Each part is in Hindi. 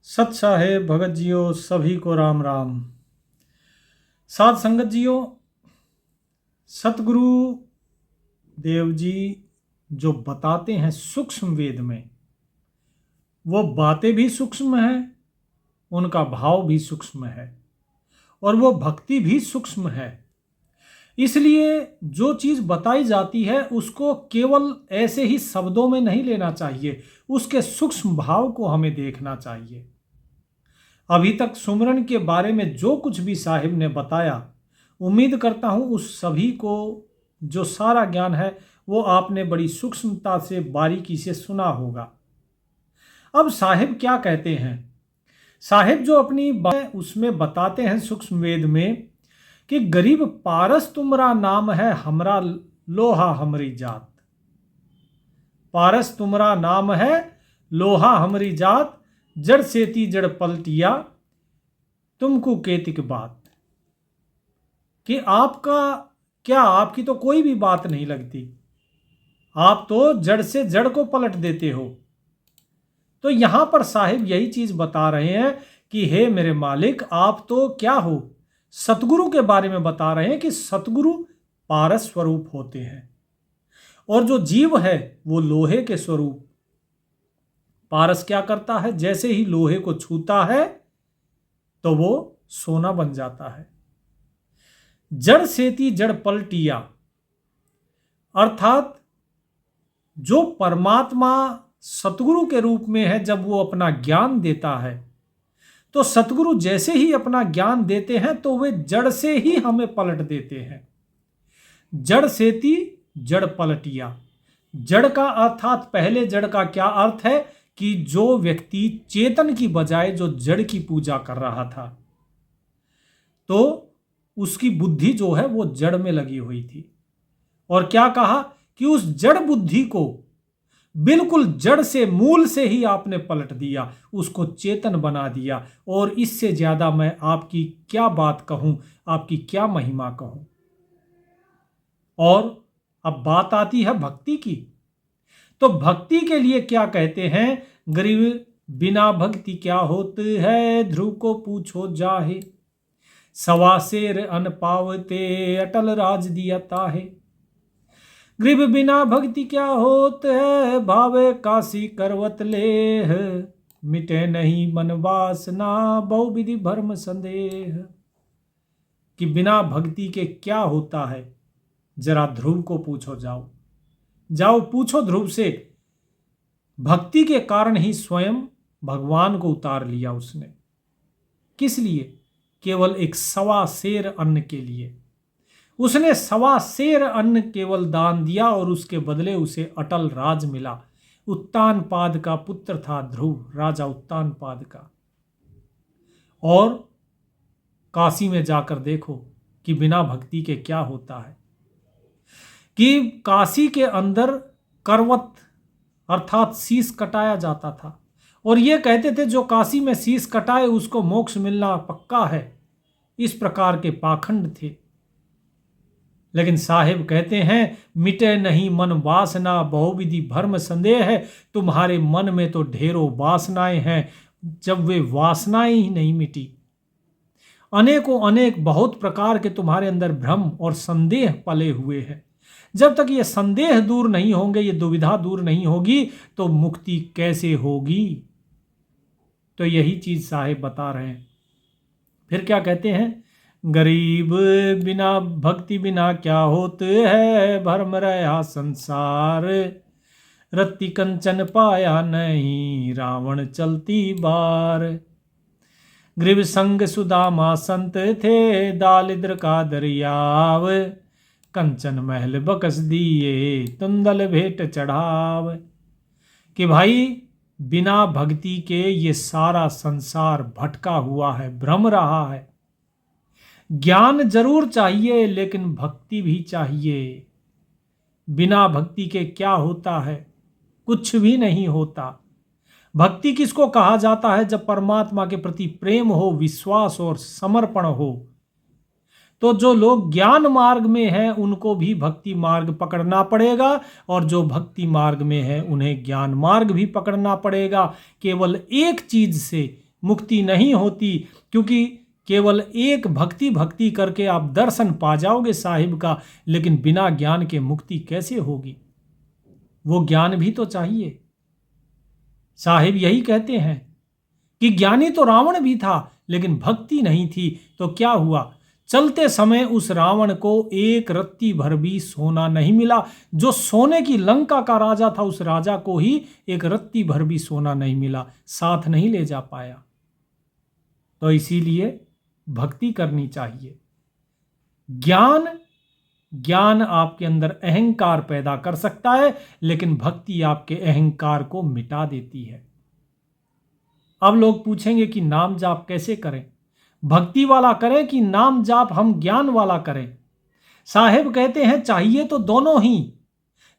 सत साहेब भगत जियो सभी को राम राम। साध संगत जियो, सतगुरु देव जी जो बताते हैं सूक्ष्म वेद में, वो बातें भी सूक्ष्म है, उनका भाव भी सूक्ष्म है और वो भक्ति भी सूक्ष्म है। इसलिए जो चीज बताई जाती है उसको केवल ऐसे ही शब्दों में नहीं लेना चाहिए, उसके सूक्ष्म भाव को हमें देखना चाहिए। अभी तक सुमरन के बारे में जो कुछ भी साहिब ने बताया, उम्मीद करता हूं उस सभी को जो सारा ज्ञान है वो आपने बड़ी सूक्ष्मता से बारीकी से सुना होगा। अब साहिब क्या कहते हैं? साहिब जो अपनी बात उसमें बताते हैं सूक्ष्म वेद में कि गरीब पारस तुमरा नाम है हमरा लोहा हमरी जात। पारस तुमरा नाम है लोहा हमरी जात, जड़ सेती जड़ पलटिया तुमको केतिक बात। कि आपका क्या, आपकी तो कोई भी बात नहीं लगती, आप तो जड़ से जड़ को पलट देते हो। तो यहां पर साहिब यही चीज बता रहे हैं कि हे मेरे मालिक, आप तो क्या हो, सतगुरु के बारे में बता रहे हैं कि सतगुरु पारस स्वरूप होते हैं और जो जीव है वो लोहे के स्वरूप। पारस क्या करता है? जैसे ही लोहे को छूता है तो वो सोना बन जाता है। जड़ सेती जड़ पलटिया, अर्थात जो परमात्मा सतगुरु के रूप में है, जब वो अपना ज्ञान देता है तो सतगुरु जैसे ही अपना ज्ञान देते हैं तो वे जड़ से ही हमें पलट देते हैं। जड़ सेती जड़ पलटिया, जड़ का अर्थात पहले जड़ का क्या अर्थ है कि जो व्यक्ति चेतन की बजाय जो जड़ की पूजा कर रहा था, तो उसकी बुद्धि जो है वो जड़ में लगी हुई थी। और क्या कहा कि उस जड़ बुद्धि को बिल्कुल जड़ से, मूल से ही आपने पलट दिया, उसको चेतन बना दिया। और इससे ज्यादा मैं आपकी क्या बात कहूं, आपकी क्या महिमा कहूं। और अब बात आती है भक्ति की। तो भक्ति के लिए क्या कहते हैं? गरीब बिना भक्ति क्या होती है, ध्रुव को पूछो जाहे। सवा शेर अन पावते अटल राज दिया ताहे। गरीब बिना भक्ति क्या होत है, भावे काशी करवत लेह। मिटे नहीं मन वासना बहु विधि भर्म संदेह। कि बिना भक्ति के क्या होता है, जरा ध्रुव को पूछो, जाओ जाओ पूछो ध्रुव से। भक्ति के कारण ही स्वयं भगवान को उतार लिया उसने। किस लिए? केवल एक सवा शेर अन्न के लिए। उसने सवा शेर अन्न केवल दान दिया और उसके बदले उसे अटल राज मिला। उत्तानपाद का पुत्र था ध्रुव, राजा उत्तानपाद का। और काशी में जाकर देखो कि बिना भक्ति के क्या होता है। कि काशी के अंदर करवत अर्थात शीश कटाया जाता था और ये कहते थे जो काशी में शीश कटाए उसको मोक्ष मिलना पक्का है। इस प्रकार के पाखंड थे। लेकिन साहिब कहते हैं मिटे नहीं मन वासना बहुविधि भर्म संदेह है। तुम्हारे मन में तो ढेरों वासनाएं हैं, जब वे वासनाएं ही नहीं मिटी, अनेकों अनेक बहुत प्रकार के तुम्हारे अंदर भ्रम और संदेह पले हुए हैं। जब तक ये संदेह दूर नहीं होंगे, ये दुविधा दूर नहीं होगी, तो मुक्ति कैसे होगी? तो यही चीज साहिब बता रहे हैं। फिर क्या कहते हैं? गरीब बिना भक्ति बिना क्या होते है, भरम रहा संसार। रत्ती कंचन पाया नहीं, रावण चलती बार। गरीब संग सुदामा संत थे, दालिद्र का दरियाव। कंचन महल बकस दिए, तुंदल भेंट चढ़ाव। कि भाई बिना भक्ति के ये सारा संसार भटका हुआ है, भ्रम रहा है। ज्ञान जरूर चाहिए लेकिन भक्ति भी चाहिए। बिना भक्ति के क्या होता है? कुछ भी नहीं होता। भक्ति किसको कहा जाता है? जब परमात्मा के प्रति प्रेम हो, विश्वास और समर्पण हो। तो जो लोग ज्ञान मार्ग में हैं उनको भी भक्ति मार्ग पकड़ना पड़ेगा और जो भक्ति मार्ग में है उन्हें ज्ञान मार्ग भी पकड़ना पड़ेगा। केवल एक चीज से मुक्ति नहीं होती, क्योंकि केवल एक भक्ति करके आप दर्शन पा जाओगे साहिब का, लेकिन बिना ज्ञान के मुक्ति कैसे होगी? वो ज्ञान भी तो चाहिए। साहिब यही कहते हैं कि ज्ञानी तो रावण भी था, लेकिन भक्ति नहीं थी। तो क्या हुआ? चलते समय उस रावण को एक रत्ती भर भी सोना नहीं मिला। जो सोने की लंका का राजा था, उस राजा को ही एक रत्ती भर भी सोना नहीं मिला, साथ नहीं ले जा पाया। तो इसीलिए भक्ति करनी चाहिए। ज्ञान आपके अंदर अहंकार पैदा कर सकता है, लेकिन भक्ति आपके अहंकार को मिटा देती है। अब लोग पूछेंगे कि नाम जाप कैसे करें? भक्ति वाला करें कि नाम जाप हम ज्ञान वाला करें? साहिब कहते हैं चाहिए तो दोनों ही।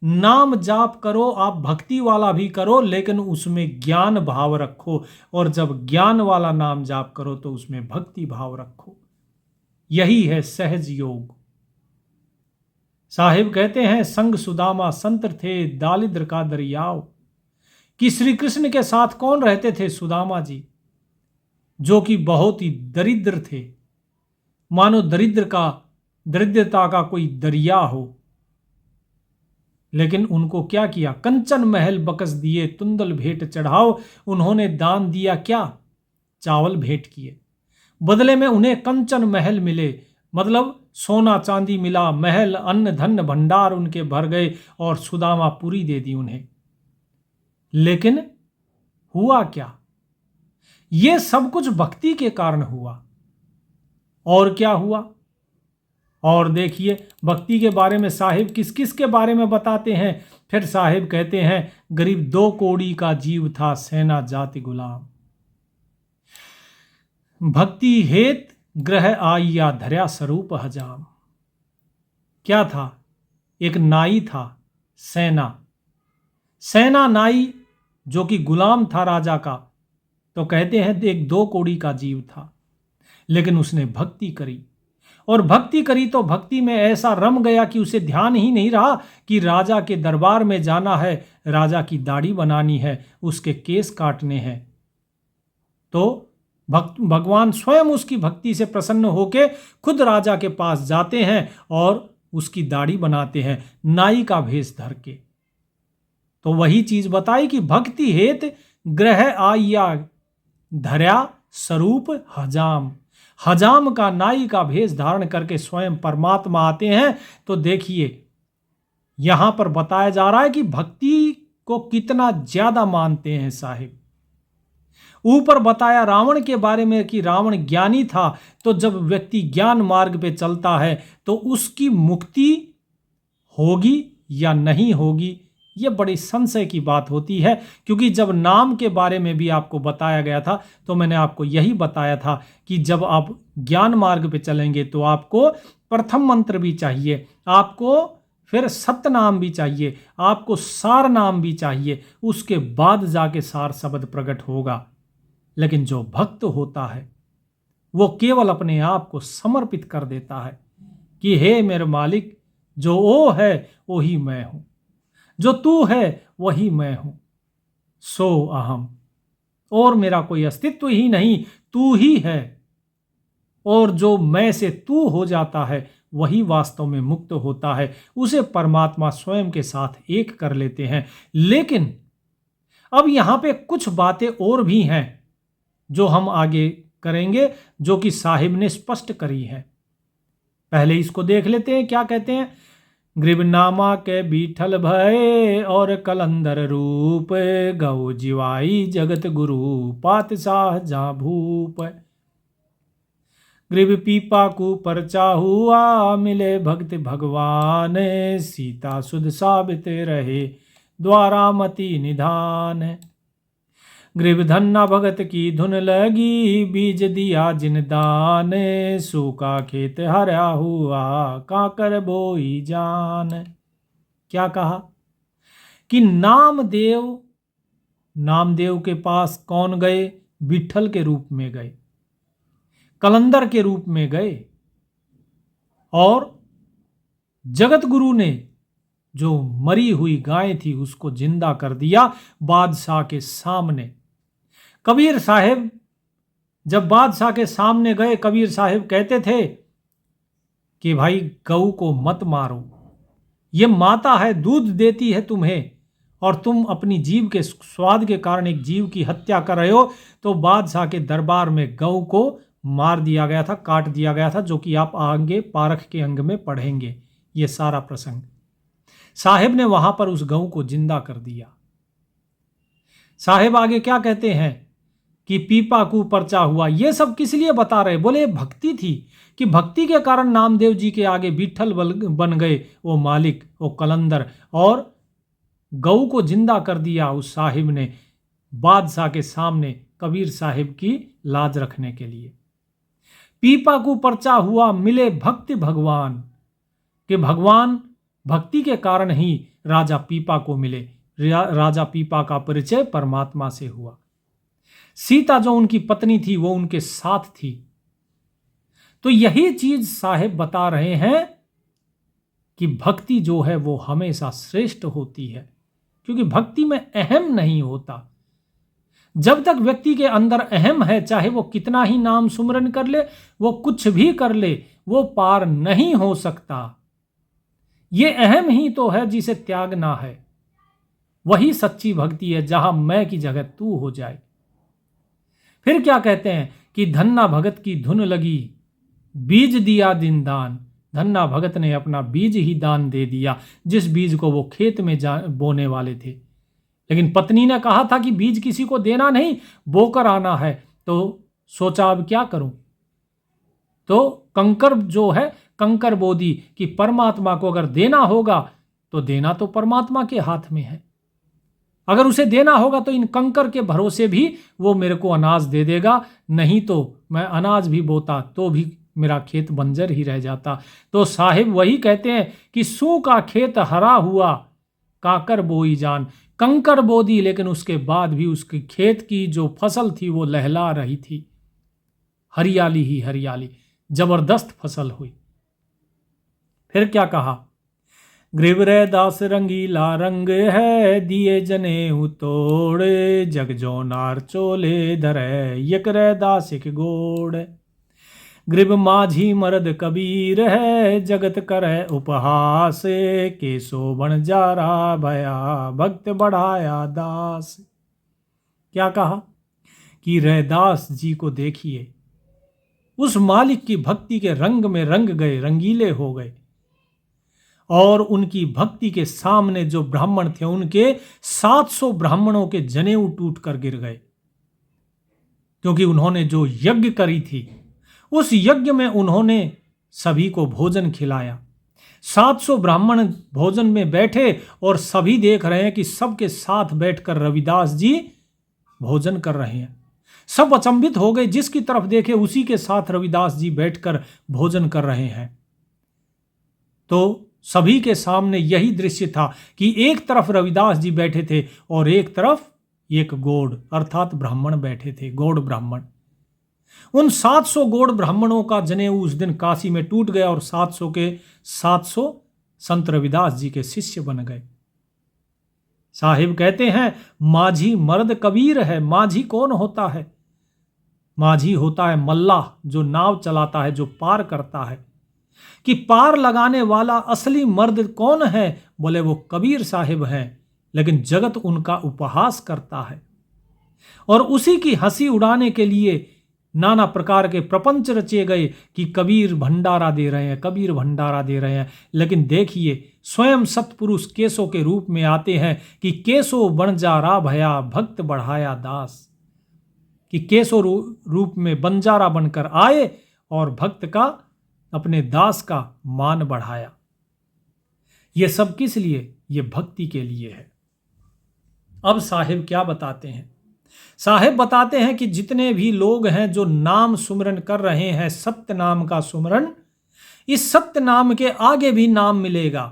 नाम जाप करो, आप भक्ति वाला भी करो, लेकिन उसमें ज्ञान भाव रखो। और जब ज्ञान वाला नाम जाप करो तो उसमें भक्ति भाव रखो। यही है सहज योग। साहिब कहते हैं संग सुदामा संत थे, दालिद्र का दरियाव। कि श्री कृष्ण के साथ कौन रहते थे? सुदामा जी, जो कि बहुत ही दरिद्र थे, मानो दरिद्रता का कोई दरिया हो। लेकिन उनको क्या किया? कंचन महल बकस दिए, तुंदल भेंट चढ़ाओ। उन्होंने दान दिया क्या? चावल भेंट किए। बदले में उन्हें कंचन महल मिले, मतलब सोना चांदी मिला, महल अन्न धन भंडार उनके भर गए, और सुदामा पूरी दे दी उन्हें। लेकिन हुआ क्या? यह सब कुछ भक्ति के कारण हुआ। और क्या हुआ? और देखिए भक्ति के बारे में साहिब किस किस के बारे में बताते हैं। फिर साहिब कहते हैं गरीब 2 कौड़ी का जीव था, सेना जाति गुलाम। भक्ति हेत ग्रह आइया, धर्या स्वरूप हजाम। क्या था? एक नाई था, सेना नाई, जो कि गुलाम था राजा का। तो कहते हैं एक 2 कौड़ी का जीव था, लेकिन उसने भक्ति करी। और भक्ति करी तो भक्ति में ऐसा रम गया कि उसे ध्यान ही नहीं रहा कि राजा के दरबार में जाना है, राजा की दाढ़ी बनानी है, उसके केस काटने हैं। तो भगवान स्वयं उसकी भक्ति से प्रसन्न होकर खुद राजा के पास जाते हैं और उसकी दाढ़ी बनाते हैं, नाई का भेष धर के। तो वही चीज बताई कि भक्ति हेत ग्रह आइया, धर्या स्वरूप हजाम। हजाम का नाई का भेष धारण करके स्वयं परमात्मा आते हैं। तो देखिए यहां पर बताया जा रहा है कि भक्ति को कितना ज्यादा मानते हैं साहिब। ऊपर बताया रावण के बारे में कि रावण ज्ञानी था। तो जब व्यक्ति ज्ञान मार्ग पे चलता है तो उसकी मुक्ति होगी या नहीं होगी, यह बड़ी संशय की बात होती है। क्योंकि जब नाम के बारे में भी आपको बताया गया था तो मैंने आपको यही बताया था कि जब आप ज्ञान मार्ग पे चलेंगे तो आपको प्रथम मंत्र भी चाहिए, आपको फिर सत्य नाम भी चाहिए, आपको सार नाम भी चाहिए, उसके बाद जाके सार शब्द प्रकट होगा। लेकिन जो भक्त होता है वो केवल अपने आप को समर्पित कर देता है कि हे मेरे मालिक, जो वो है वही मैं हूं, जो तू है वही मैं हूं, सो अहम। और मेरा कोई अस्तित्व ही नहीं, तू ही है। और जो मैं से तू हो जाता है वही वास्तव में मुक्त होता है, उसे परमात्मा स्वयं के साथ एक कर लेते हैं। लेकिन अब यहां पे कुछ बातें और भी हैं जो हम आगे करेंगे, जो कि साहिब ने स्पष्ट करी है। पहले इसको देख लेते हैं। क्या कहते हैं? ग्रीवनामा के बीठल भय और कलंदर रूप, गौ जीवाई जगत गुरु पातशाह जा भूप। ग्रीव पीपा को परचा हुआ, मिले भक्त भगवान, सीता सुध साबित रहे द्वारामति निधान। ग्रीव धन्ना भगत की धुन लगी, बीज दिया जिन दान, सूखा खेत हरा हुआ, काकर बोई जान। क्या कहा? कि नामदेव के पास कौन गए? विठल के रूप में गए, कलंदर के रूप में गए, और जगत गुरु ने जो मरी हुई गाय थी उसको जिंदा कर दिया बादशाह के सामने। कबीर साहब जब बादशाह के सामने गए, कबीर साहिब कहते थे कि भाई गऊ को मत मारो, ये माता है, दूध देती है तुम्हें, और तुम अपनी जीव के स्वाद के कारण एक जीव की हत्या कर रहे हो। तो बादशाह के दरबार में गऊ को मार दिया गया था, काट दिया गया था, जो कि आप आगे पारख के अंग में पढ़ेंगे ये सारा प्रसंग। साहिब ने वहां पर उस गऊ को जिंदा कर दिया। साहिब आगे क्या कहते हैं कि पीपा कू परचा हुआ। ये सब किस लिए बता रहे? बोले भक्ति थी, कि भक्ति के कारण नामदेव जी के आगे विठल बन गए वो मालिक, वो कलंदर, और गऊ को जिंदा कर दिया उस साहिब ने बादशाह के सामने कबीर साहिब की लाज रखने के लिए। पीपा को परचा हुआ मिले भक्ति भगवान, कि भगवान भक्ति के कारण ही राजा पीपा को मिले। राजा पीपा का परिचय परमात्मा से हुआ। सीता जो उनकी पत्नी थी वो उनके साथ थी। तो यही चीज साहिब बता रहे हैं कि भक्ति जो है वो हमेशा श्रेष्ठ होती है, क्योंकि भक्ति में अहम नहीं होता। जब तक व्यक्ति के अंदर अहम है, चाहे वो कितना ही नाम सुमरन कर ले, वो कुछ भी कर ले, वो पार नहीं हो सकता। ये अहम ही तो है जिसे त्यागना है। वही सच्ची भक्ति है, जहां मैं की जगह तू हो जाए। फिर क्या कहते हैं कि धन्ना भगत की धुन लगी, बीज दिया दिन दान। धन्ना भगत ने अपना बीज ही दान दे दिया, जिस बीज को वो खेत में बोने वाले थे। लेकिन पत्नी ने कहा था कि बीज किसी को देना नहीं, बोकर आना है। तो सोचा अब क्या करूं? तो कंकर जो है, कंकर बो दी कि परमात्मा को अगर देना होगा तो देना तो परमात्मा के हाथ में है। अगर उसे देना होगा तो इन कंकर के भरोसे भी वो मेरे को अनाज दे देगा, नहीं तो मैं अनाज भी बोता तो भी मेरा खेत बंजर ही रह जाता। तो साहिब वही कहते हैं कि सू का खेत हरा हुआ, काकर बोई जान। कंकर बो दी, लेकिन उसके बाद भी उसके खेत की जो फसल थी वो लहला रही थी, हरियाली ही हरियाली, जबरदस्त फसल हुई। फिर क्या कहा? ग्रीवरे दास रंगीला रंग है, दिए जने तोड़े, जग जो नार चोले धरे, यकरे दास एक गोड़। ग्रीब माझी मर्द कबीर है, जगत करे उपहास, केसो बन जारा भया, भक्त बढ़ाया दास। क्या कहा कि रैदास जी को देखिए, उस मालिक की भक्ति के रंग में रंग गए, रंगीले हो गए, और उनकी भक्ति के सामने जो ब्राह्मण थे उनके 700 ब्राह्मणों के जनेऊ टूट कर गिर गए, क्योंकि उन्होंने जो यज्ञ करी थी उस यज्ञ में उन्होंने सभी को भोजन खिलाया। 700 ब्राह्मण भोजन में बैठे और सभी देख रहे हैं कि सबके साथ बैठकर रविदास जी भोजन कर रहे हैं। सब अचंभित हो गए, जिसकी तरफ देखे उसी के साथ रविदास जी बैठकर भोजन कर रहे हैं। तो सभी के सामने यही दृश्य था कि एक तरफ रविदास जी बैठे थे और एक तरफ एक गौड़ अर्थात ब्राह्मण बैठे थे, गौड़ ब्राह्मण। उन 700 गौड़ ब्राह्मणों का जनेऊ उस दिन काशी में टूट गया और 700 के 700 संत रविदास जी के शिष्य बन गए। साहिब कहते हैं माझी मर्द कबीर है। माझी कौन होता है? माझी होता है मल्लाह, जो नाव चलाता है, जो पार करता है। कि पार लगाने वाला असली मर्द कौन है? बोले वो कबीर साहिब हैं, लेकिन जगत उनका उपहास करता है और उसी की हंसी उड़ाने के लिए नाना प्रकार के प्रपंच रचे गए कि कबीर भंडारा दे रहे हैं, कबीर भंडारा दे रहे हैं। लेकिन देखिए स्वयं सतपुरुष केसो के रूप में आते हैं कि केसो बंजारा भया, भक्त बढ़ाया दास। कि केसो रूप में बंजारा बनकर आए और भक्त का, अपने दास का मान बढ़ाया। यह सब किस लिए? ये भक्ति के लिए है। अब साहिब क्या बताते हैं? साहिब बताते हैं कि जितने भी लोग हैं जो नाम सुमरन कर रहे हैं, सत्य नाम का सुमरन, इस सत्य नाम के आगे भी नाम मिलेगा,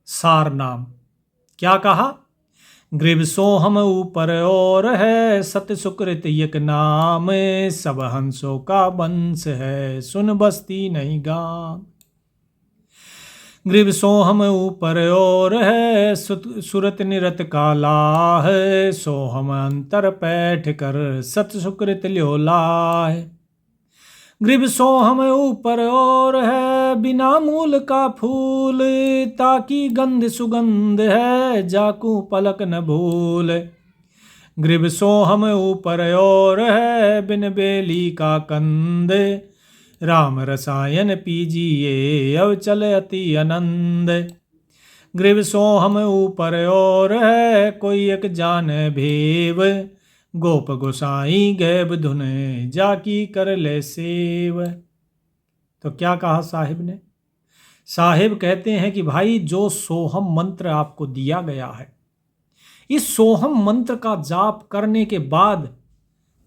सार नाम। क्या कहा? ग्रीव सोहम ऊपर और है, सत्य सुकृत यक नाम, सब हंसों का वंश है, सुन बस्ती नहीं गाम। ग्रीव सोहम ऊपर और है, सुरत निरत काला है, सोहम अंतर पैठ कर सत सुकृत ल्योला है। ग्रीव सोहम ऊपर और है, बिना मूल का फूल, ताकि गंध सुगंध है, जाकू पलक न भूल। ग्रीव सोहम ऊपर और है, बिन बेली का कंद, राम रसायन पीजिए अवचल अति आनंद। ग्रीव सोहम ऊपर और है, कोई एक जान भेव, गोप गोसाई गैब धुन जाकी कर ले सेव। तो क्या कहा साहिब ने? साहिब कहते हैं कि भाई जो सोहम मंत्र आपको दिया गया है, इस सोहम मंत्र का जाप करने के बाद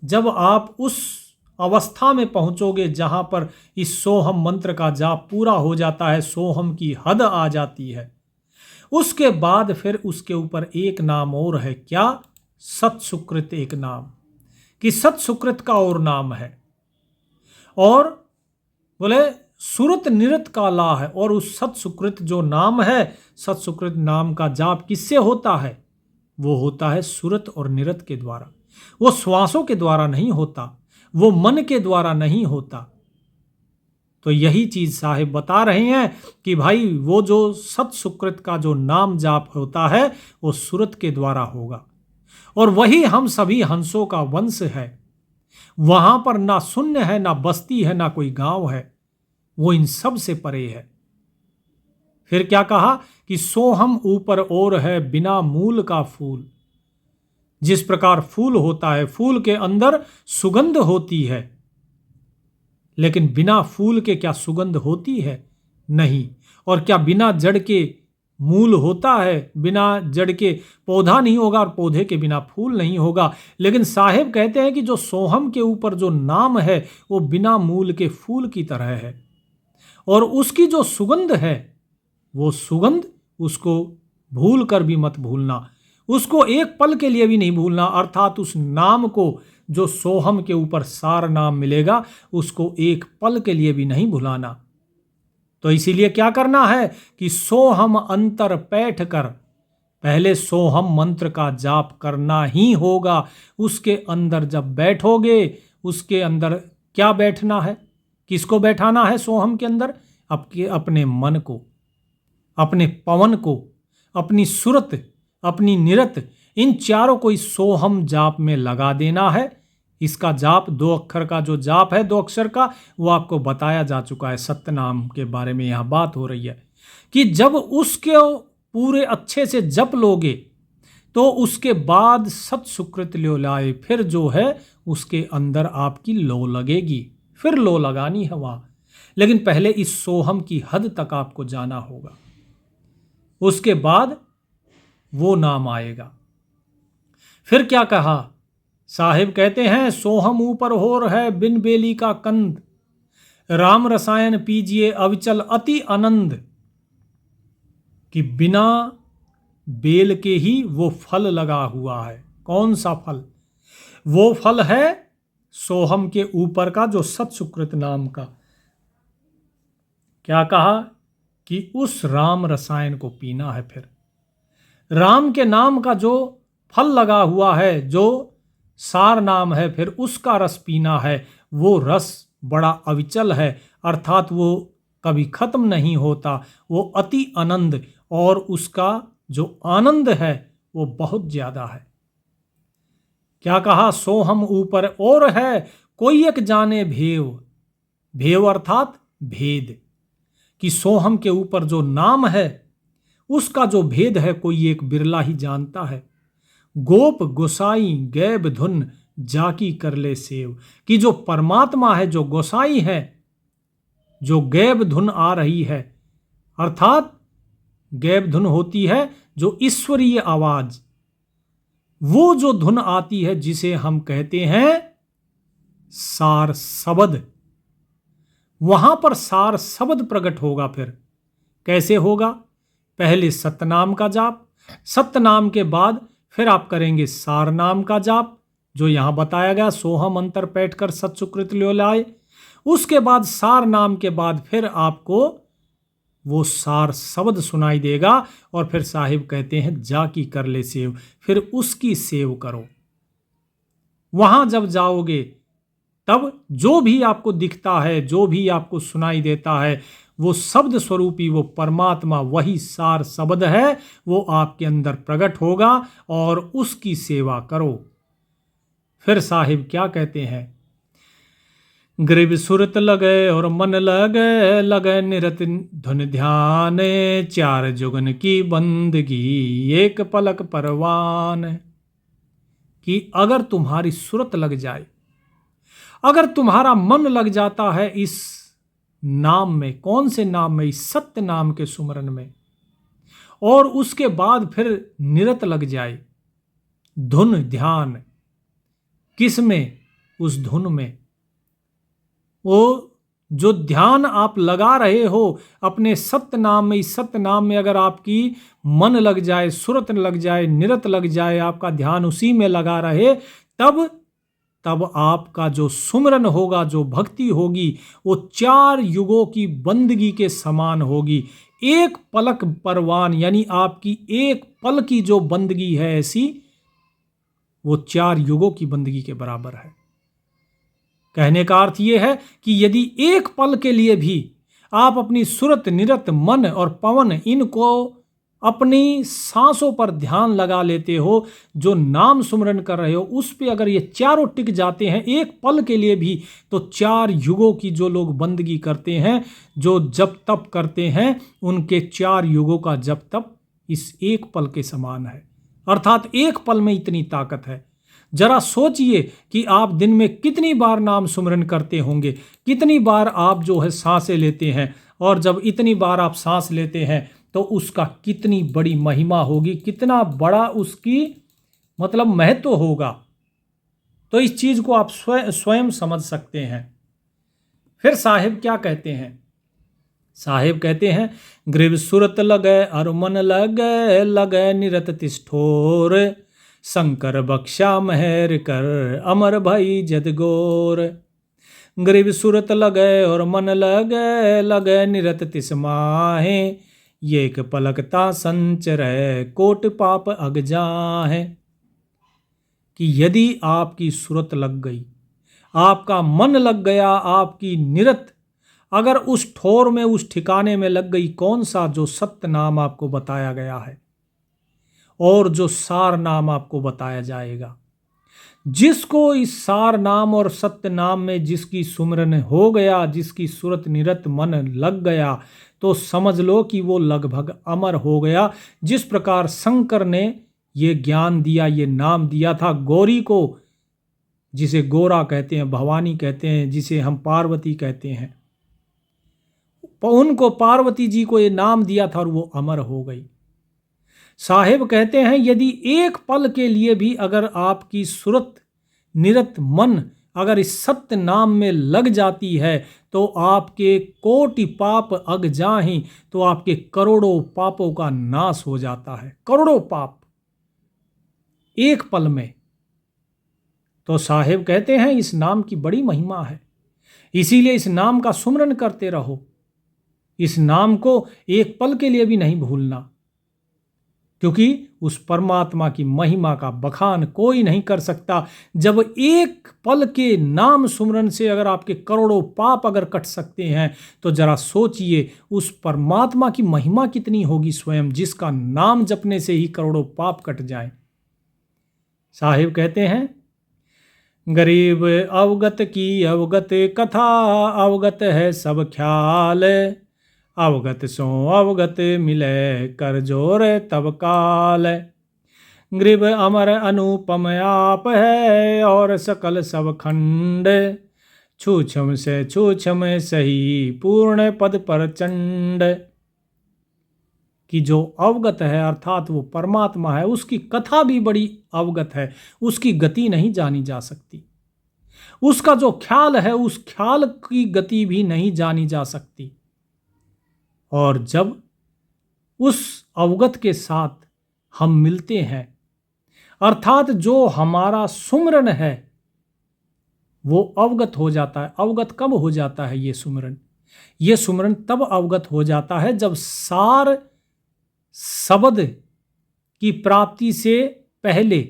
जब आप उस अवस्था में पहुंचोगे जहां पर इस सोहम मंत्र का जाप पूरा हो जाता है, सोहम की हद आ जाती है, उसके बाद फिर उसके ऊपर एक नाम और है। क्या? सत्सुकृत एक नाम, कि सत्सुकृत का और नाम है। और बोले सुरत निरत का ला है। और उस सत्सुकृत जो नाम है, सत्सुकृत नाम का जाप किससे होता है? वो होता है सुरत और निरत के द्वारा। वो श्वासों के द्वारा नहीं होता, वो मन के द्वारा नहीं होता। तो यही चीज साहिब बता रहे हैं कि भाई वो जो सत्सुकृत का जो नाम जाप होता है वो सुरत के द्वारा होगा। और वही हम सभी हंसों का वंश है। वहां पर ना शून्य है, ना बस्ती है, ना कोई गांव है, वो इन सब से परे है। फिर क्या कहा कि सोहम ऊपर और है, बिना मूल का फूल। जिस प्रकार फूल होता है, फूल के अंदर सुगंध होती है, लेकिन बिना फूल के क्या सुगंध होती है? नहीं। और क्या बिना जड़ के मूल होता है? बिना जड़ के पौधा नहीं होगा और पौधे के बिना फूल नहीं होगा। लेकिन साहिब कहते हैं कि जो सोहम के ऊपर जो नाम है वो बिना मूल के फूल की तरह है। और उसकी जो सुगंध है, वो सुगंध उसको भूल कर भी मत भूलना, उसको एक पल के लिए भी नहीं भूलना। अर्थात उस नाम को, जो सोहम के ऊपर सार नाम मिलेगा, उसको एक पल के लिए भी नहीं भुलाना। तो इसीलिए क्या करना है कि सोहम अंतर पैठ कर, पहले सोहम मंत्र का जाप करना ही होगा। उसके अंदर जब बैठोगे, उसके अंदर क्या बैठना है? किसको बैठाना है सोहम के अंदर? अपने मन को, अपने पवन को, अपनी सुरत, अपनी निरत, इन चारों को इस सोहम जाप में लगा देना है। इसका जाप 2 अक्षर का जो जाप है, 2 अक्षर का, वो आपको बताया जा चुका है। सत्यनाम के बारे में यहाँ बात हो रही है कि जब उसके पूरे अच्छे से जप लोगे तो उसके बाद सत सुकृत लो लाए, फिर जो है उसके अंदर आपकी लो लगेगी। फिर लो लगानी है वहां, लेकिन पहले इस सोहम की हद तक आपको जाना होगा, उसके बाद वो नाम आएगा। फिर क्या कहा साहिब? कहते हैं सोहम ऊपर होर है, बिन बेली का कंद, राम रसायन पीजिए अविचल अति आनंद। कि बिना बेल के ही वो फल लगा हुआ है। कौन सा फल? वो फल है सोहम के ऊपर का जो सत्सुकृत नाम का। क्या कहा कि उस राम रसायन को पीना है। फिर राम के नाम का जो फल लगा हुआ है, जो सार नाम है, फिर उसका रस पीना है। वो रस बड़ा अविचल है, अर्थात वो कभी खत्म नहीं होता, वो अति आनंद, और उसका जो आनंद है वो बहुत ज्यादा है। क्या कहा? सोहम ऊपर और है, कोई एक जाने भेव। भेव अर्थात भेद, कि सोहम के ऊपर जो नाम है उसका जो भेद है कोई एक बिरला ही जानता है। गोप गोसाई गैब धुन जाकी कर ले सेव। कि जो परमात्मा है, जो गोसाई है, जो गैब धुन आ रही है, अर्थात गैब धुन होती है जो ईश्वरीय आवाज, वो जो धुन आती है जिसे हम कहते हैं सार शब्द, वहां पर सार शब्द प्रकट होगा। फिर कैसे होगा? पहले सतनाम का जाप, सतनाम के बाद फिर आप करेंगे सार नाम का जाप, जो यहां बताया गया, सोहम अंतर पैठ कर सत्सुकृत लो लाए। उसके बाद सार नाम के बाद फिर आपको वो सार शब्द सुनाई देगा और फिर साहिब कहते हैं जा की कर ले सेव, फिर उसकी सेव करो। वहां जब जाओगे तब जो भी आपको दिखता है, जो भी आपको सुनाई देता है, वो शब्द स्वरूपी वो परमात्मा, वही सार शब्द है, वो आपके अंदर प्रकट होगा और उसकी सेवा करो। फिर साहिब क्या कहते हैं, ग्रीव सुरत लगे और मन लगे, लगे निरत धुन ध्यान, चार जुगन की बंदगी एक पलक परवान। कि अगर तुम्हारी सुरत लग जाए, अगर तुम्हारा मन लग जाता है इस नाम में, कौन से नाम में, इस सत्य नाम के सुमरन में, और उसके बाद फिर निरत लग जाए धुन ध्यान, किस में, उस धुन में, वो जो ध्यान आप लगा रहे हो अपने सत्य नाम में, इस सत्य नाम में अगर आपकी मन लग जाए, सुरत लग जाए, निरत लग जाए, आपका ध्यान उसी में लगा रहे, तब आपका जो सुमरन होगा, जो भक्ति होगी, वो चार युगों की बंदगी के समान होगी। एक पलक परवान, यानी आपकी एक पल की जो बंदगी है ऐसी, वो चार युगों की बंदगी के बराबर है। कहने का अर्थ यह है कि यदि एक पल के लिए भी आप अपनी सुरत, निरत, मन और पवन, इनको अपनी सांसों पर ध्यान लगा लेते हो, जो नाम सुमरन कर रहे हो, उस पे अगर ये चारों टिक जाते हैं एक पल के लिए भी, तो चार युगों की जो लोग बंदगी करते हैं, जो जप तप करते हैं, उनके चार युगों का जप तप इस एक पल के समान है। अर्थात एक पल में इतनी ताकत है। जरा सोचिए कि आप दिन में कितनी बार नाम सुमरन करते होंगे, कितनी बार आप जो है सांसें लेते हैं, और जब इतनी बार आप सांस लेते हैं तो उसका कितनी बड़ी महिमा होगी, कितना बड़ा उसकी मतलब महत्व होगा। तो इस चीज को आप स्वयं समझ सकते हैं। फिर साहिब क्या कहते हैं, साहिब कहते हैं ग्रीव सुरत लगे और मन लगे, लगे निरत तिष्ठोर, शंकर बख्शा मेहर कर अमर भई जदगोर। ग्रीव सुरत लगे और मन लगे, लगे निरत तिस्माहे, ये एक पलकता संचर कोट पाप अग जाहे। कि यदि आपकी सुरत लग गई, आपका मन लग गया, आपकी निरत अगर उस ठोर में, उस ठिकाने में लग गई, कौन सा, जो सत्य नाम आपको बताया गया है और जो सार नाम आपको बताया जाएगा, जिसको इस सार नाम और सत्य नाम में जिसकी सुमरन हो गया, जिसकी सुरत निरत मन लग गया, तो समझ लो कि वो लगभग अमर हो गया। जिस प्रकार शंकर ने ये ज्ञान दिया, ये नाम दिया था गौरी को, जिसे गोरा कहते हैं, भवानी कहते हैं, जिसे हम पार्वती कहते हैं, उनको पार्वती जी को ये नाम दिया था और वो अमर हो गई। साहिब कहते हैं यदि एक पल के लिए भी अगर आपकी सुरत, निरत, मन अगर इस सत्य नाम में लग जाती है, तो आपके कोटि पाप अग जाहीं, तो आपके करोड़ों पापों का नाश हो जाता है, करोड़ों पाप एक पल में। तो साहिब कहते हैं इस नाम की बड़ी महिमा है, इसीलिए इस नाम का सुमरन करते रहो, इस नाम को एक पल के लिए भी नहीं भूलना, क्योंकि उस परमात्मा की महिमा का बखान कोई नहीं कर सकता। जब एक पल के नाम सुमरन से अगर आपके करोड़ों पाप अगर कट सकते हैं, तो जरा सोचिए उस परमात्मा की महिमा कितनी होगी स्वयं, जिसका नाम जपने से ही करोड़ों पाप कट जाए। साहिब कहते हैं गरीब अवगत की अवगत कथा, अवगत है सब ख्याल, अवगत सो अवगत मिले कर जोर तब काल। ग्रीब अमर अनुपम आप है और सकल सब खंड, छूछम से छूछम सही पूर्ण पद पर चंड। कि जो अवगत है अर्थात वो परमात्मा है, उसकी कथा भी बड़ी अवगत है, उसकी गति नहीं जानी जा सकती, उसका जो ख्याल है उस ख्याल की गति भी नहीं जानी जा सकती। और जब उस अवगत के साथ हम मिलते हैं, अर्थात जो हमारा सुमरन है वो अवगत हो जाता है। अवगत कब हो जाता है ये सुमरन? ये सुमरन तब अवगत हो जाता है जब सार शब्द की प्राप्ति से पहले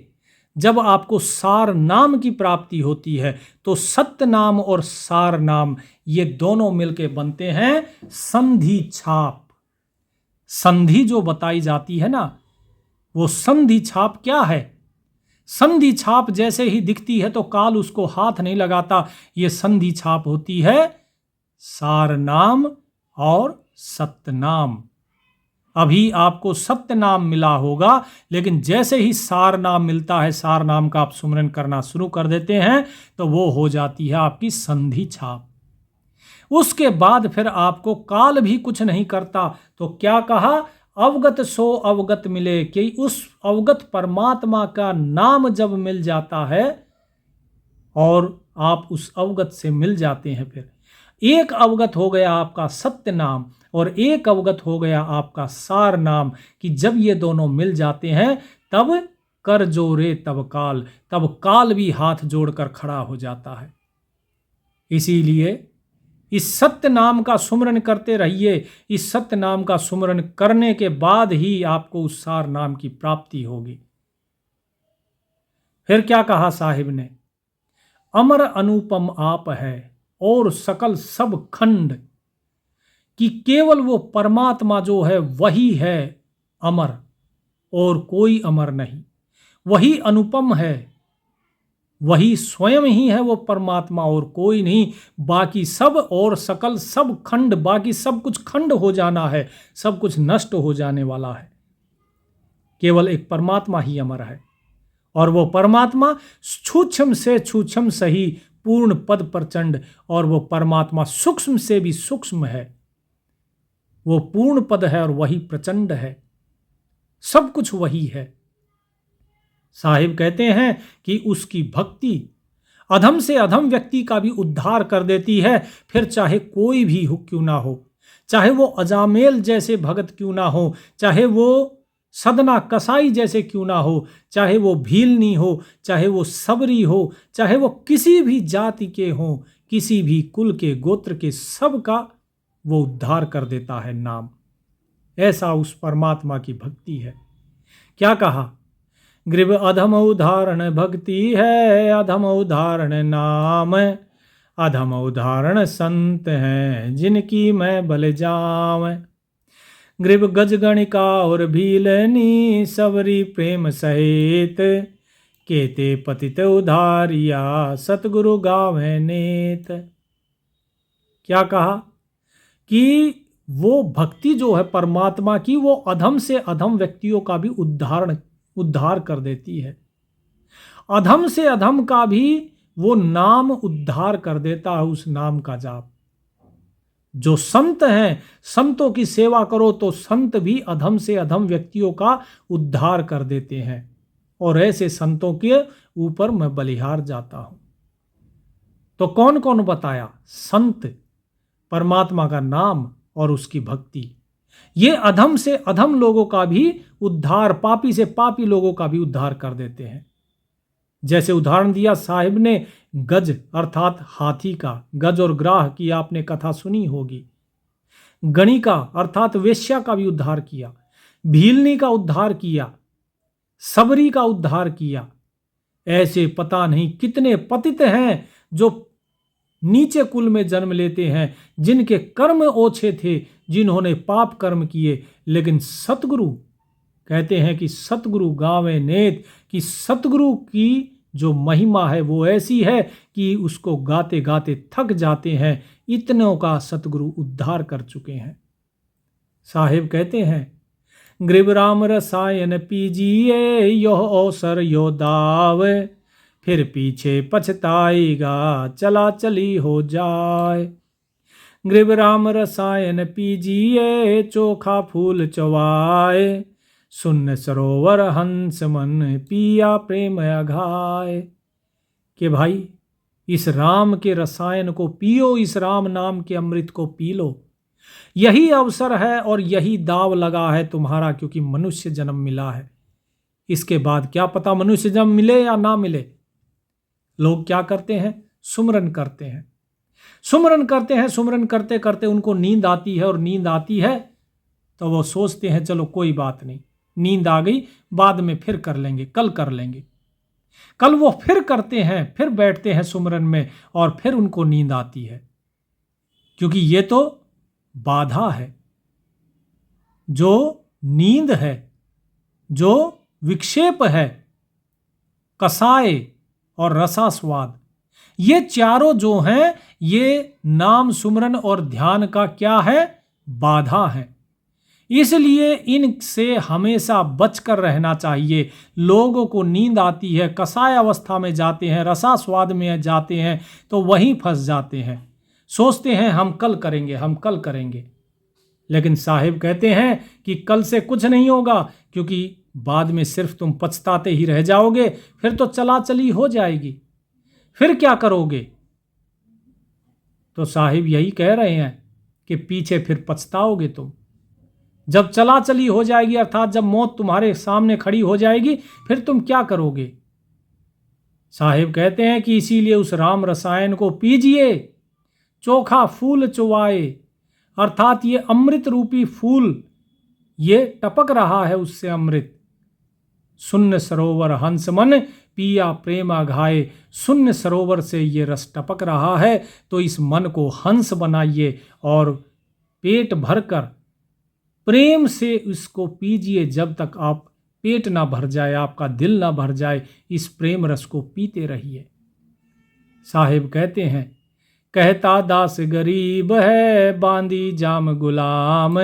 जब आपको सार नाम की प्राप्ति होती है तो सत्य नाम और सार नाम ये दोनों मिलके बनते हैं संधि छाप। संधि जो बताई जाती है ना, वो संधि छाप क्या है? संधि छाप जैसे ही दिखती है तो काल उसको हाथ नहीं लगाता। ये संधि छाप होती है सार नाम और सत्य नाम। अभी आपको सत्य नाम मिला होगा, लेकिन जैसे ही सार नाम मिलता है, सार नाम का आप सुमरन करना शुरू कर देते हैं तो वो हो जाती है आपकी संधि छाप। उसके बाद फिर आपको काल भी कुछ नहीं करता। तो क्या कहा? अवगत सो अवगत मिले, कि उस अवगत परमात्मा का नाम जब मिल जाता है और आप उस अवगत से मिल जाते हैं, फिर एक अवगत हो गया आपका सत्य नाम और एक अवगत हो गया आपका सार नाम, कि जब ये दोनों मिल जाते हैं तब कर जोरे तब काल भी हाथ जोड़कर खड़ा हो जाता है। इसीलिए इस सत्य नाम का सुमरन करते रहिए। इस सत्य नाम का सुमरन करने के बाद ही आपको उस सार नाम की प्राप्ति होगी। फिर क्या कहा साहिब ने? अमर अनुपम आप है और सकल सब खंड, कि केवल वो परमात्मा जो है वही है अमर और कोई अमर नहीं। वही अनुपम है, वही स्वयं ही है वो परमात्मा और कोई नहीं। बाकी सब और सकल सब खंड, बाकी सब कुछ खंड हो जाना है, सब कुछ नष्ट हो जाने वाला है। केवल एक परमात्मा ही अमर है और वो परमात्मा सूक्ष्म से सूक्ष्म सही पूर्ण पद प्रचंड, और वो परमात्मा सूक्ष्म से भी सूक्ष्म है। वो पूर्ण पद है और वही प्रचंड है। सब कुछ वही है। साहिब कहते हैं कि उसकी भक्ति अधम से अधम व्यक्ति का भी उद्धार कर देती है। फिर चाहे कोई भी हो क्यों ना हो, चाहे वो अजामेल जैसे भगत क्यों ना हो, चाहे वो सदना कसाई जैसे क्यों ना हो, चाहे वो भीलनी हो, चाहे वो सबरी हो, चाहे वो किसी भी जाति के हों, किसी भी कुल के गोत्र के, सब का वो उद्धार कर देता है नाम। ऐसा उस परमात्मा की भक्ति है। क्या कहा? ग्रीव अधम उदाहरण भक्ति है, अधम उदाहरण नाम, अधम उदाहरण संत हैं जिनकी मैं बल जाम। ग्रीव गजगणिका और भीलनी सबरी प्रेम सहित, केते पतित उधारिया सतगुरु गावे नेत। क्या कहा? कि वो भक्ति जो है परमात्मा की, वो अधम से अधम व्यक्तियों का भी उद्धार कर देती है। अधम से अधम का भी वो नाम उद्धार कर देता है, उस नाम का जाप। जो संत हैं, संतों की सेवा करो तो संत भी अधम से अधम व्यक्तियों का उद्धार कर देते हैं, और ऐसे संतों के ऊपर मैं बलिहार जाता हूं। तो कौन कौन बताया? संत, परमात्मा का नाम और उसकी भक्ति। ये अधम से अधम लोगों का भी उद्धार, पापी से पापी लोगों का भी उद्धार कर देते हैं। जैसे उदाहरण दिया साहिब ने गज अर्थात हाथी का, गज और ग्राह की आपने कथा सुनी होगी। गणिका अर्थात वेश्या का भी उद्धार किया, भीलनी का उद्धार किया, सबरी का उद्धार किया। ऐसे पता नहीं कितने पतित हैं जो नीचे कुल में जन्म लेते हैं, जिनके कर्म ओछे थे, जिन्होंने पाप कर्म किए, लेकिन सतगुरु कहते हैं कि सतगुरु गावे नेत, कि सतगुरु की जो महिमा है वो ऐसी है कि उसको गाते गाते थक जाते हैं। इतनों का सतगुरु उद्धार कर चुके हैं। साहिब कहते हैं ग्रीव राम रसायन पीजिए, यो अवसर यो दाव, फिर पीछे पछताएगा चला चली हो जाए। ग्रीव राम रसायन पीजिए, चोखा फूल चवाए, सुन्न सरोवर हंस मन पिया प्रेम अघाय। कि भाई इस राम के रसायन को पियो, इस राम नाम के अमृत को पी लो। यही अवसर है और यही दाव लगा है तुम्हारा, क्योंकि मनुष्य जन्म मिला है। इसके बाद क्या पता मनुष्य जन्म मिले या ना मिले। लोग क्या करते हैं? सुमरन करते हैं। सुमरन करते हैं, सुमरन करते करते उनको नींद आती है, और नींद आती है तो वो सोचते हैं चलो कोई बात नहीं, नींद आ गई, बाद में फिर कर लेंगे, कल कर लेंगे। कल वो फिर करते हैं, फिर बैठते हैं सुमरन में, और फिर उनको नींद आती है, क्योंकि ये तो बाधा है। जो नींद है, जो विक्षेप है, कसाय और रसास्वाद, ये चारों जो हैं ये नाम सुमरन और ध्यान का क्या है? बाधा है। इसलिए इनसे हमेशा बचकर रहना चाहिए। लोगों को नींद आती है, कसाय अवस्था में जाते हैं, रसास्वाद में जाते हैं, तो वहीं फंस जाते हैं। सोचते हैं हम कल करेंगे, हम कल करेंगे, लेकिन साहिब कहते हैं कि कल से कुछ नहीं होगा, क्योंकि बाद में सिर्फ तुम पछताते ही रह जाओगे। फिर तो चला चली हो जाएगी, फिर क्या करोगे? तो साहिब यही कह रहे हैं कि पीछे फिर पछताओगे तुम। जब चला चली हो जाएगी, अर्थात जब मौत तुम्हारे सामने खड़ी हो जाएगी, फिर तुम क्या करोगे? साहिब कहते हैं कि इसीलिए उस राम रसायन को पीजिए, चोखा फूल चुवाए, अर्थात ये अमृत रूपी फूल, ये टपक रहा है उससे अमृत। शून्य सरोवर हंस मन पिया प्रेमा घाए, शून्य सरोवर से ये रस टपक रहा है, तो इस मन को हंस बनाइए और पेट भरकर प्रेम से इसको पीजिए। जब तक आप पेट ना भर जाए, आपका दिल ना भर जाए, इस प्रेम रस को पीते रहिए। साहिब कहते हैं, कहता दास गरीब है, बांदी जाम गुलाम,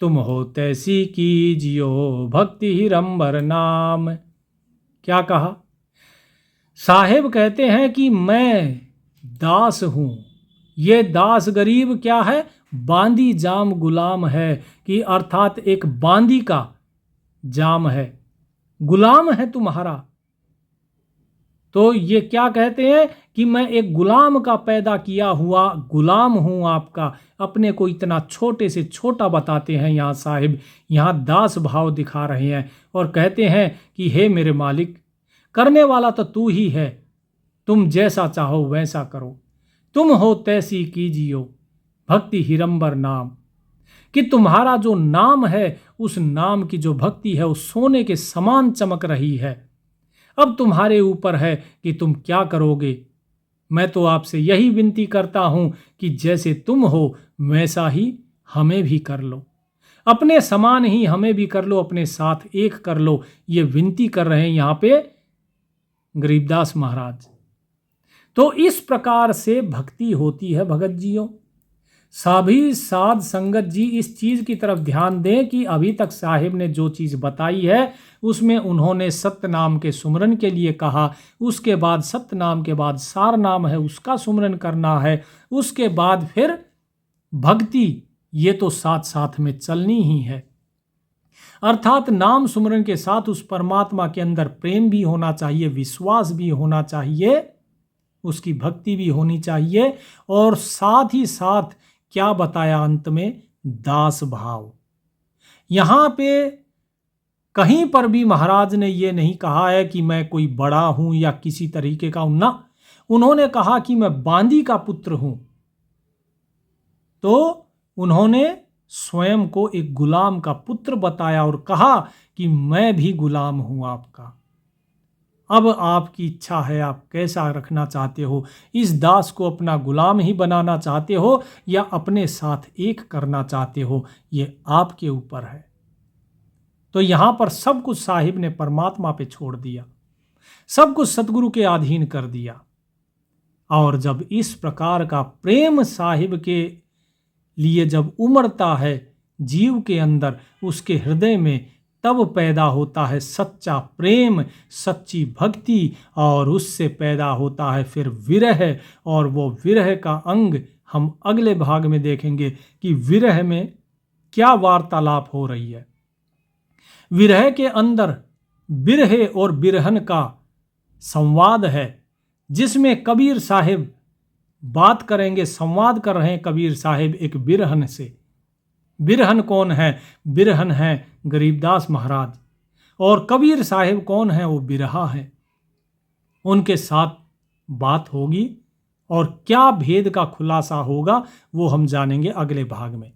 तुम हो तैसी कीजियो भक्ति हिरंबर नाम। क्या कहा? साहिब कहते हैं कि मैं दास हूं। ये दास गरीब क्या है? बांदी जाम गुलाम है, कि अर्थात एक बांदी का जाम है, गुलाम है तुम्हारा। तो ये क्या कहते हैं कि मैं एक गुलाम का पैदा किया हुआ गुलाम हूं आपका। अपने को इतना छोटे से छोटा बताते हैं यहाँ साहिब, यहाँ दास भाव दिखा रहे हैं और कहते हैं कि हे मेरे मालिक, करने वाला तो तू ही है, तुम जैसा चाहो वैसा करो, तुम हो तैसी कीजियो भक्ति हिरंबर नाम, कि तुम्हारा जो नाम है, उस नाम की जो भक्ति है, उस सोने के समान चमक रही है। अब तुम्हारे ऊपर है कि तुम क्या करोगे। मैं तो आपसे यही विनती करता हूं कि जैसे तुम हो वैसा ही हमें भी कर लो, अपने समान ही हमें भी कर लो, अपने साथ एक कर लो। ये विनती कर रहे हैं यहाँ पे गरीबदास महाराज। तो इस प्रकार से भक्ति होती है भगत जियों। सभी साध संगत जी इस चीज की तरफ ध्यान दें कि अभी तक साहिब ने जो चीज बताई है उसमें उन्होंने सत्य नाम के सुमरन के लिए कहा, उसके बाद सत्य नाम के बाद सार नाम है उसका सुमरन करना है, उसके बाद फिर भक्ति, ये तो साथ साथ में चलनी ही है। अर्थात नाम सुमरन के साथ उस परमात्मा के अंदर प्रेम भी होना चाहिए, विश्वास भी होना चाहिए, उसकी भक्ति भी होनी चाहिए, और साथ ही साथ क्या बताया अंत में? दास भाव। यहां पे कहीं पर भी महाराज ने ये नहीं कहा है कि मैं कोई बड़ा हूं या किसी तरीके का हूं ना, उन्होंने कहा कि मैं बांदी का पुत्र हूं। तो उन्होंने स्वयं को एक गुलाम का पुत्र बताया और कहा कि मैं भी गुलाम हूं आपका। अब आपकी इच्छा है, आप कैसा रखना चाहते हो, इस दास को अपना गुलाम ही बनाना चाहते हो या अपने साथ एक करना चाहते हो, ये आपके ऊपर है। तो यहां पर सब कुछ साहिब ने परमात्मा पे छोड़ दिया, सब कुछ सतगुरु के अधीन कर दिया। और जब इस प्रकार का प्रेम साहिब के लिए जब उमड़ता है जीव के अंदर, उसके हृदय में, तब पैदा होता है सच्चा प्रेम, सच्ची भक्ति, और उससे पैदा होता है फिर विरह। और वो विरह का अंग हम अगले भाग में देखेंगे कि विरह में क्या वार्तालाप हो रही है। विरह के अंदर बिरहे और बिरहन का संवाद है, जिसमें कबीर साहिब बात करेंगे, संवाद कर रहे हैं कबीर साहिब एक बिरहन से। बिरहन कौन है? बिरहन है गरीबदास महाराज, और कबीर साहिब कौन है? वो बिरहा है। उनके साथ बात होगी और क्या भेद का खुलासा होगा वो हम जानेंगे अगले भाग में।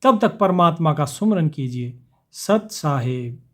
तब तक परमात्मा का सुमरन कीजिए। सत साहेब।